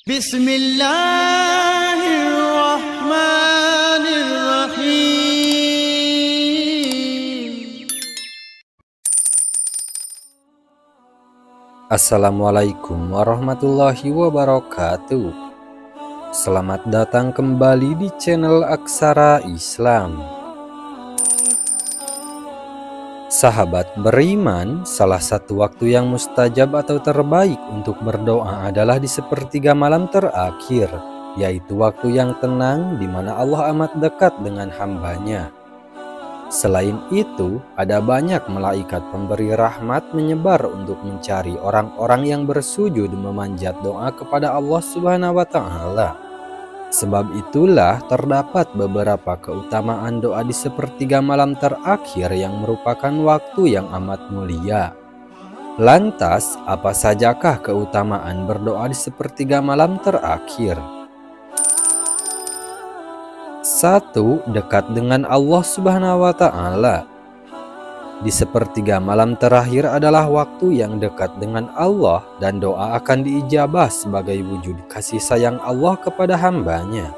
Bismillahirrahmanirrahim. Assalamualaikum warahmatullahi wabarakatuh. Selamat datang kembali di channel Aksara Islam. Sahabat beriman, salah satu waktu yang mustajab atau terbaik untuk berdoa adalah di sepertiga malam terakhir, yaitu waktu yang tenang di mana Allah amat dekat dengan hambanya. Selain itu, ada banyak malaikat pemberi rahmat menyebar untuk mencari orang-orang yang bersujud memanjat doa kepada Allah Subhanahu wa Ta'ala. Sebab itulah terdapat beberapa keutamaan doa di sepertiga malam terakhir yang merupakan waktu yang amat mulia. Lantas, apa sajakah keutamaan berdoa di sepertiga malam terakhir? 1. Dekat dengan Allah Subhanahu wa Ta'ala. Di sepertiga malam terakhir adalah waktu yang dekat dengan Allah dan doa akan diijabah sebagai wujud kasih sayang Allah kepada hambanya.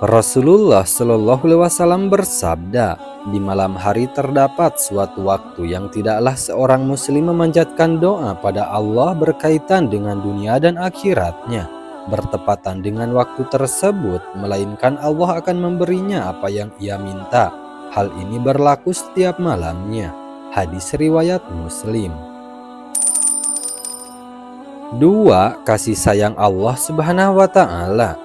Rasulullah Shallallahu Alaihi Wasallam bersabda, di malam hari terdapat suatu waktu yang tidaklah seorang muslim memanjatkan doa pada Allah berkaitan dengan dunia dan akhiratnya bertepatan dengan waktu tersebut, melainkan Allah akan memberinya apa yang ia minta. Hal ini berlaku setiap malamnya. Hadis riwayat Muslim. 2. Kasih sayang Allah Subhanahu wa Ta'ala.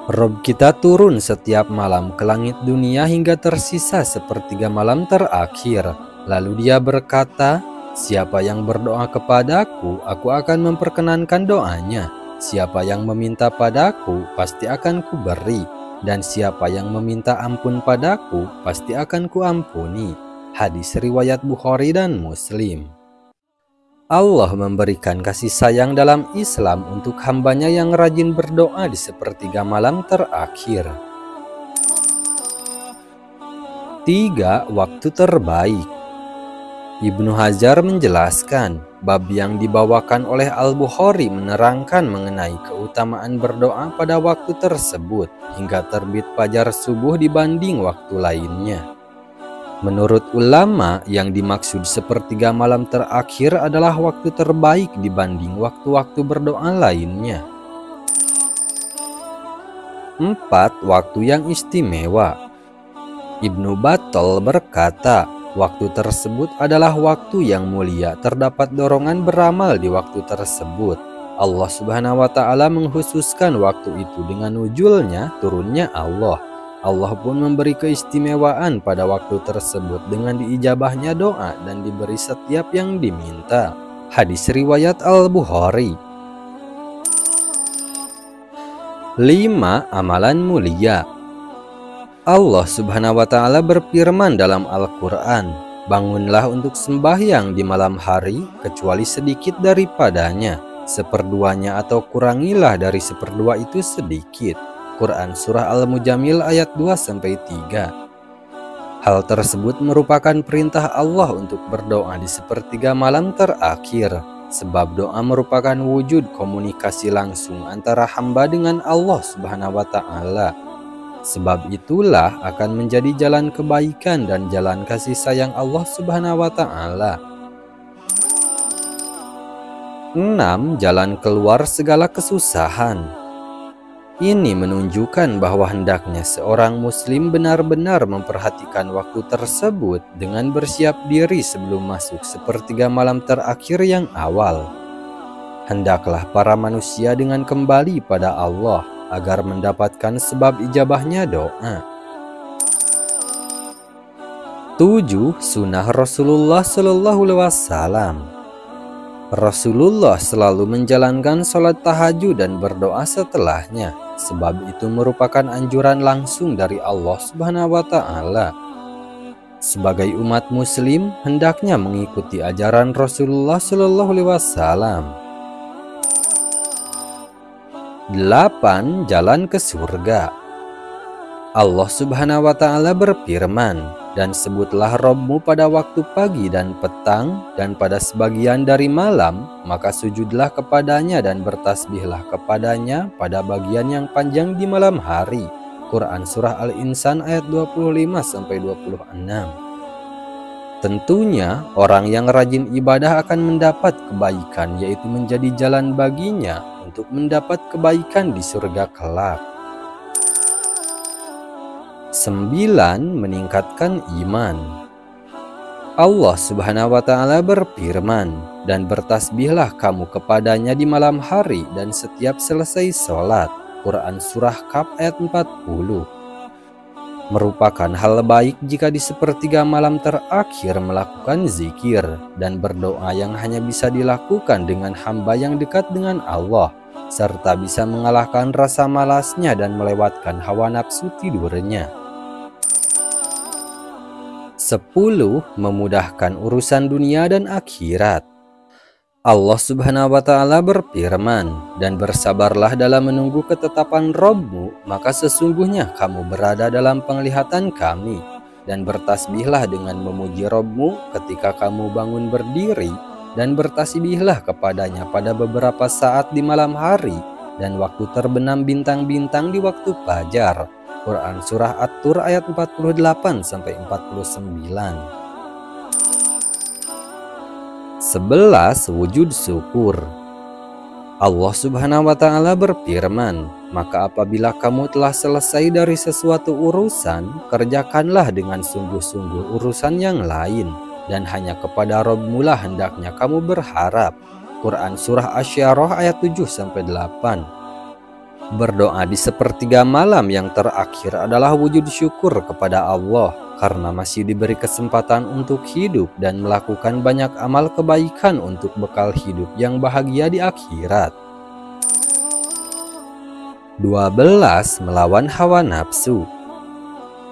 Rob kita turun setiap malam ke langit dunia hingga tersisa sepertiga malam terakhir. Lalu dia berkata, siapa yang berdoa kepadaku, aku akan memperkenankan doanya. Siapa yang meminta padaku, pasti akan kuberi. Dan siapa yang meminta ampun padaku, pasti akan kuampuni. Hadis riwayat Bukhari dan Muslim. Allah memberikan kasih sayang dalam Islam untuk hambanya yang rajin berdoa di sepertiga malam terakhir. 3. Waktu terbaik. Ibnu Hajar menjelaskan, bab yang dibawakan oleh Al-Bukhari menerangkan mengenai keutamaan berdoa pada waktu tersebut hingga terbit fajar subuh dibanding waktu lainnya. Menurut ulama, yang dimaksud sepertiga malam terakhir adalah waktu terbaik dibanding waktu-waktu berdoa lainnya. 4. Waktu yang istimewa. Ibnu Battal berkata, waktu tersebut adalah waktu yang mulia, terdapat dorongan beramal di waktu tersebut. Allah Subhanahu wa Ta'ala mengkhususkan waktu itu dengan nuzulnya, turunnya Allah. Allah pun memberi keistimewaan pada waktu tersebut dengan diijabahnya doa dan diberi setiap yang diminta. Hadis riwayat Al-Bukhari. 5. Amalan mulia. Allah Subhanahu wa Ta'ala berfirman dalam Al-Quran, bangunlah untuk sembahyang di malam hari kecuali sedikit daripadanya, seperduanya atau kurangilah dari seperdua itu sedikit. Quran Surah Al-Mujamil ayat 2-3. Hal tersebut merupakan perintah Allah untuk berdoa di sepertiga malam terakhir, sebab doa merupakan wujud komunikasi langsung antara hamba dengan Allah Subhanahu wa Ta'ala. Sebab itulah akan menjadi jalan kebaikan dan jalan kasih sayang Allah Subhanahu wa Ta'ala. 6. Jalan keluar segala kesusahan. Ini menunjukkan bahwa hendaknya seorang muslim benar-benar memperhatikan waktu tersebut dengan bersiap diri sebelum masuk sepertiga malam terakhir yang awal. Hendaklah para manusia dengan kembali pada Allah agar mendapatkan sebab ijabahnya doa. 7. Sunnah Rasulullah Shallallahu Alaihi Wasallam. Rasulullah selalu menjalankan sholat tahajud dan berdoa setelahnya, sebab itu merupakan anjuran langsung dari Allah Subhanahu wa Ta'ala. Sebagai umat muslim, hendaknya mengikuti ajaran Rasulullah Shallallahu Alaihi Wasallam. 8. Jalan ke surga. Allah Subhanahu wa Ta'ala berfirman, Dan sebutlah Robmu pada waktu pagi dan petang, dan pada sebagian dari malam, maka sujudlah kepadanya dan bertasbihlah kepadanya pada bagian yang panjang di malam hari. Quran Surah Al-Insan ayat 25-26. Tentunya orang yang rajin ibadah akan mendapat kebaikan, yaitu menjadi jalan baginya untuk mendapat kebaikan di surga kelak. 9. Meningkatkan iman. Allah Subhanahu wa Ta'ala berfirman, "Dan bertasbihlah kamu kepadanya di malam hari dan setiap selesai sholat." Quran Surah Kahf ayat 40. Merupakan hal baik jika di sepertiga malam terakhir melakukan zikir dan berdoa yang hanya bisa dilakukan dengan hamba yang dekat dengan Allah, serta bisa mengalahkan rasa malasnya dan melewatkan hawa nafsu tidurnya. 10. Memudahkan urusan dunia dan akhirat. Allah Subhanahu wa Ta'ala berfirman, "Dan bersabarlah dalam menunggu ketetapan Robmu, maka sesungguhnya kamu berada dalam penglihatan Kami, dan bertasbihlah dengan memuji Robmu ketika kamu bangun berdiri, dan bertasbihlah kepadanya pada beberapa saat di malam hari, dan waktu terbenam bintang-bintang di waktu fajar." Quran Surah At-Tur ayat 48-49. 11. Wujud syukur. Allah Subhanahu wa Ta'ala berfirman, "Maka apabila kamu telah selesai dari sesuatu urusan, kerjakanlah dengan sungguh-sungguh urusan yang lain, dan hanya kepada Rabb-Mu lah hendaknya kamu berharap." Quran Surah Asy-Syarah ayat 7-8. Berdoa di sepertiga malam yang terakhir adalah wujud syukur kepada Allah karena masih diberi kesempatan untuk hidup dan melakukan banyak amal kebaikan untuk bekal hidup yang bahagia di akhirat. 12. Melawan hawa nafsu.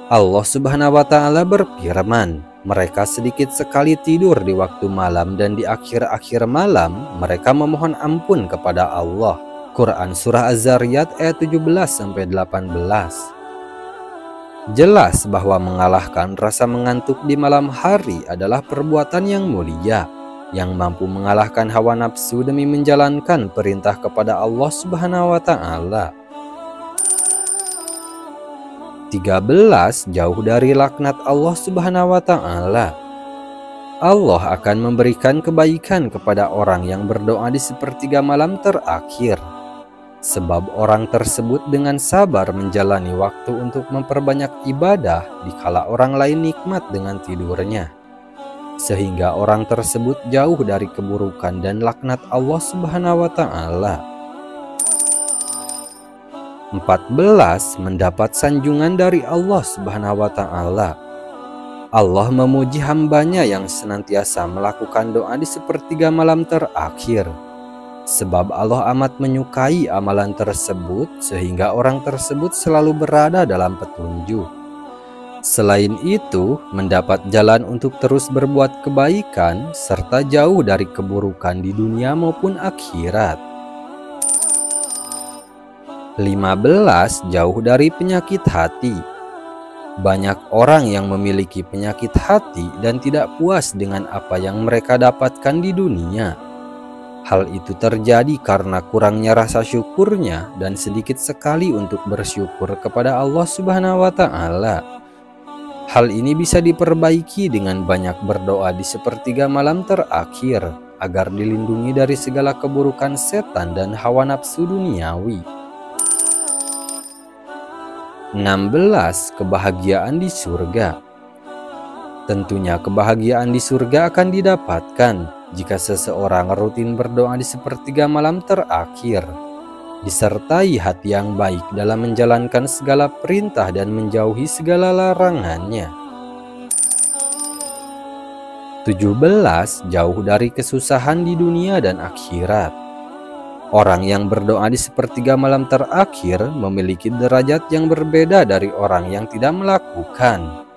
Allah Subhanahu wa Ta'ala berfirman, "Mereka sedikit sekali tidur di waktu malam, dan di akhir-akhir malam mereka memohon ampun kepada Allah." Quran Surah Az-Zariyat ayat 17-18. Jelas bahwa mengalahkan rasa mengantuk di malam hari adalah perbuatan yang mulia, yang mampu mengalahkan hawa nafsu demi menjalankan perintah kepada Allah Subhanahu wa Ta'ala. 13. Jauh dari laknat Allah Subhanahu wa Ta'ala. Allah akan memberikan kebaikan kepada orang yang berdoa di sepertiga malam terakhir, sebab orang tersebut dengan sabar menjalani waktu untuk memperbanyak ibadah dikala orang lain nikmat dengan tidurnya, sehingga orang tersebut jauh dari keburukan dan laknat Allah Subhanahu wa Ta'ala. 14. Mendapat sanjungan dari Allah Subhanahu wa Ta'ala. Allah memuji hambanya yang senantiasa melakukan doa di sepertiga malam terakhir, sebab Allah amat menyukai amalan tersebut sehingga orang tersebut selalu berada dalam petunjuk. Selain itu, mendapat jalan untuk terus berbuat kebaikan serta jauh dari keburukan di dunia maupun akhirat. 15. Jauh dari penyakit hati. Banyak orang yang memiliki penyakit hati dan tidak puas dengan apa yang mereka dapatkan di dunia. Hal itu terjadi karena kurangnya rasa syukurnya dan sedikit sekali untuk bersyukur kepada Allah Subhanahu wa Ta'ala. Hal ini bisa diperbaiki dengan banyak berdoa di sepertiga malam terakhir agar dilindungi dari segala keburukan setan dan hawa nafsu duniawi. 16. Kebahagiaan di surga. Tentunya kebahagiaan di surga akan didapatkan jika seseorang rutin berdoa di sepertiga malam terakhir, disertai hati yang baik dalam menjalankan segala perintah dan menjauhi segala larangannya. 17. Jauh dari kesusahan di dunia dan akhirat. Orang yang berdoa di sepertiga malam terakhir memiliki derajat yang berbeda dari orang yang tidak melakukan.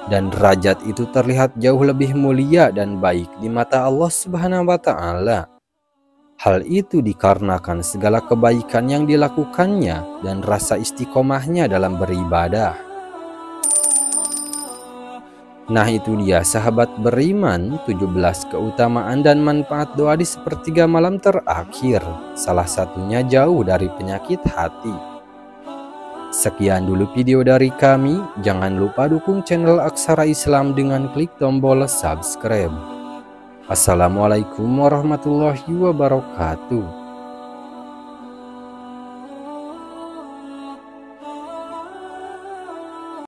Dan derajat itu terlihat jauh lebih mulia dan baik di mata Allah Subhanahu wa Ta'ala. Hal itu dikarenakan segala kebaikan yang dilakukannya dan rasa istiqomahnya dalam beribadah. Nah itu dia sahabat beriman, 17 keutamaan dan manfaat doa di sepertiga malam terakhir. Salah satunya jauh dari penyakit hati. Sekian dulu video dari kami, jangan lupa dukung channel Aksara Islam dengan klik tombol subscribe. Assalamualaikum warahmatullahi wabarakatuh.